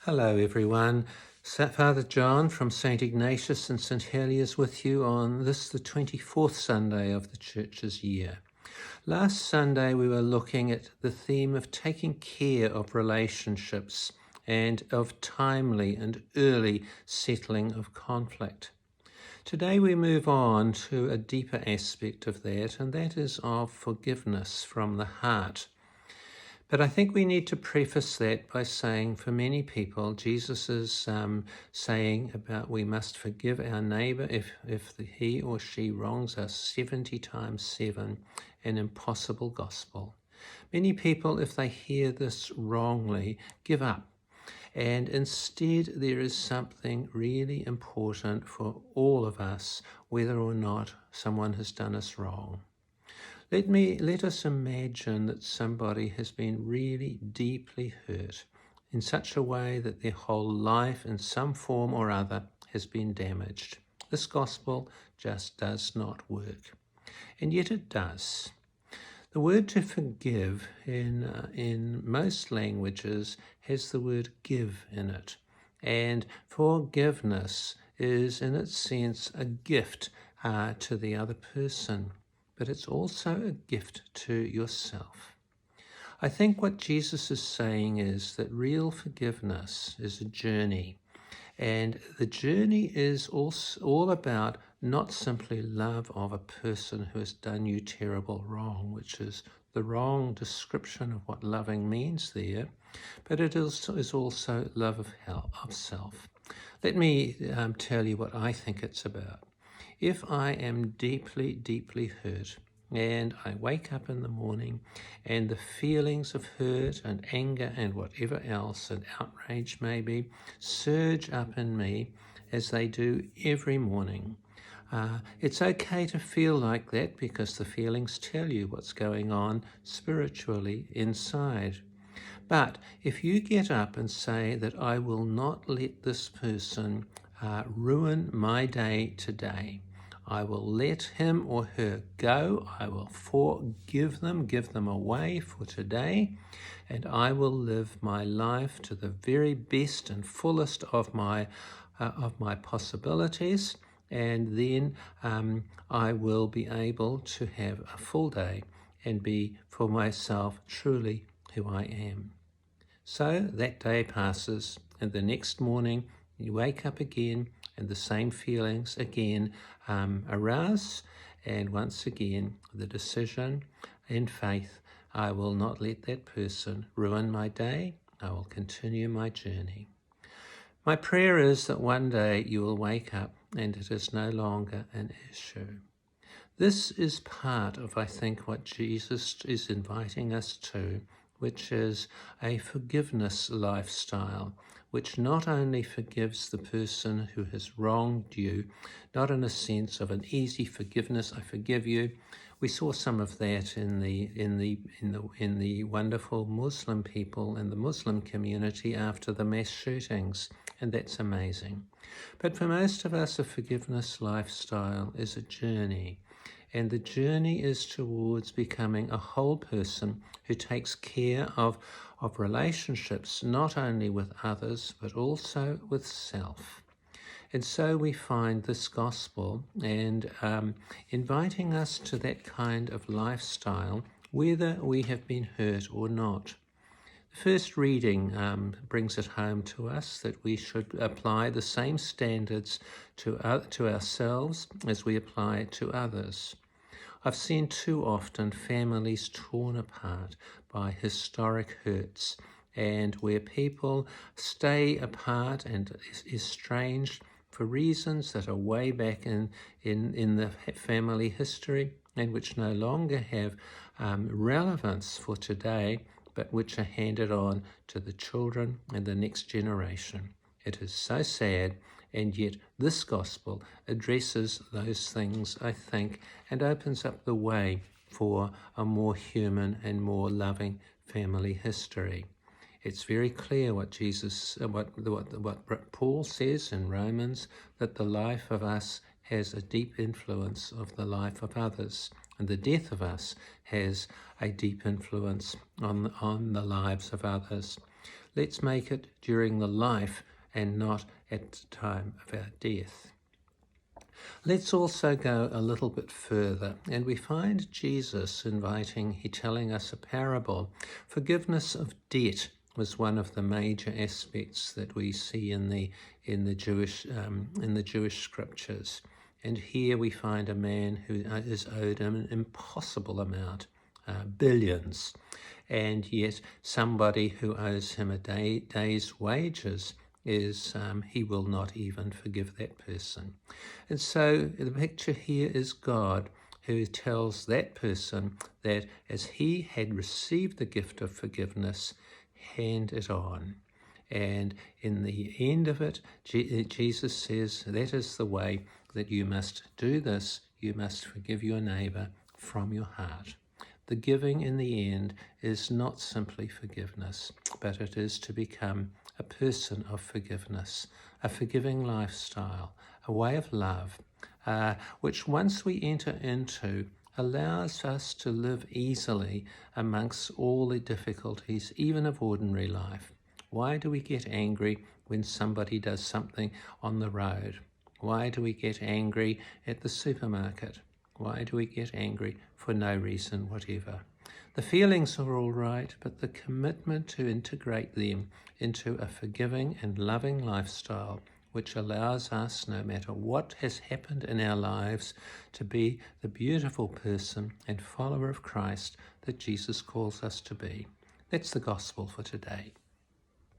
Hello everyone. Father John from St. Ignatius and St. Heliers with you on this, the 24th Sunday of the Church's year. Last Sunday we were looking at the theme of taking care of relationships and of timely and early settling of conflict. Today we move on to a deeper aspect of that, and that is of forgiveness from the heart. But I think we need to preface that by saying for many people, Jesus is saying about we must forgive our neighbour if he or she wrongs us 70 times 7, an impossible gospel. Many people, if they hear this wrongly, give up. And instead, there is something really important for all of us, whether or not someone has done us wrong. Let us imagine that somebody has been really deeply hurt in such a way that their whole life in some form or other has been damaged. This gospel just does not work. And yet it does. The word to forgive in most languages has the word give in it. And forgiveness is in its sense a gift to the other person, but it's also a gift to yourself. I think what Jesus is saying is that real forgiveness is a journey, and the journey is also all about not simply love of a person who has done you terrible wrong, which is the wrong description of what loving means there, but it is also love of self. Let me tell you what I think it's about. If I am deeply, deeply hurt, and I wake up in the morning and the feelings of hurt and anger and whatever else and outrage maybe surge up in me as they do every morning. It's okay to feel like that because the feelings tell you what's going on spiritually inside. But if you get up and say that I will not let this person ruin my day today, I will let him or her go, I will forgive them, give them away for today, and I will live my life to the very best and fullest of my possibilities, and then I will be able to have a full day and be for myself truly who I am. So that day passes, and the next morning you wake up again, and the same feelings again arouse, and once again the decision in faith, I will not let that person ruin my day, I will continue my journey. My prayer is that one day you will wake up and it is no longer an issue. This is part of, I think, what Jesus is inviting us to, which is a forgiveness lifestyle, which not only forgives the person who has wronged you, not in a sense of an easy forgiveness, I forgive you. We saw some of that in the wonderful Muslim people in the Muslim community after the mass shootings, and that's amazing. But for most of us, a forgiveness lifestyle is a journey. And the journey is towards becoming a whole person who takes care of relationships, not only with others, but also with self. And so we find this gospel and inviting us to that kind of lifestyle, whether we have been hurt or not. The first reading brings it home to us that we should apply the same standards to ourselves as we apply to others. I've seen too often families torn apart by historic hurts, and where people stay apart and estranged for reasons that are way back in the family history and which no longer have relevance for today, but which are handed on to the children and the next generation. It is so sad, and yet this gospel addresses those things, I think, and opens up the way for a more human and more loving family history. It's very clear what Paul says in Romans, that the life of us has a deep influence of the life of others, and the death of us has a deep influence on the lives of others. Let's make it during the life and not at the time of our death. Let's also go a little bit further, and we find Jesus telling us a parable. Forgiveness of debt was one of the major aspects that we see in the Jewish scriptures. And here we find a man who is owed an impossible amount, billions, and yet somebody who owes him a day's wages he will not even forgive that person. And so the picture here is God who tells that person that as he had received the gift of forgiveness, hand it on. And in the end of it, Jesus says that is the way that you must do this. You must forgive your neighbour from your heart. The giving in the end is not simply forgiveness, but it is to become a person of forgiveness, a forgiving lifestyle, a way of love, which once we enter into allows us to live easily amongst all the difficulties, even of ordinary life. Why do we get angry when somebody does something on the road? Why do we get angry at the supermarket? Why do we get angry for no reason whatever? The feelings are all right, but the commitment to integrate them into a forgiving and loving lifestyle, which allows us, no matter what has happened in our lives, to be the beautiful person and follower of Christ that Jesus calls us to be. That's the gospel for today.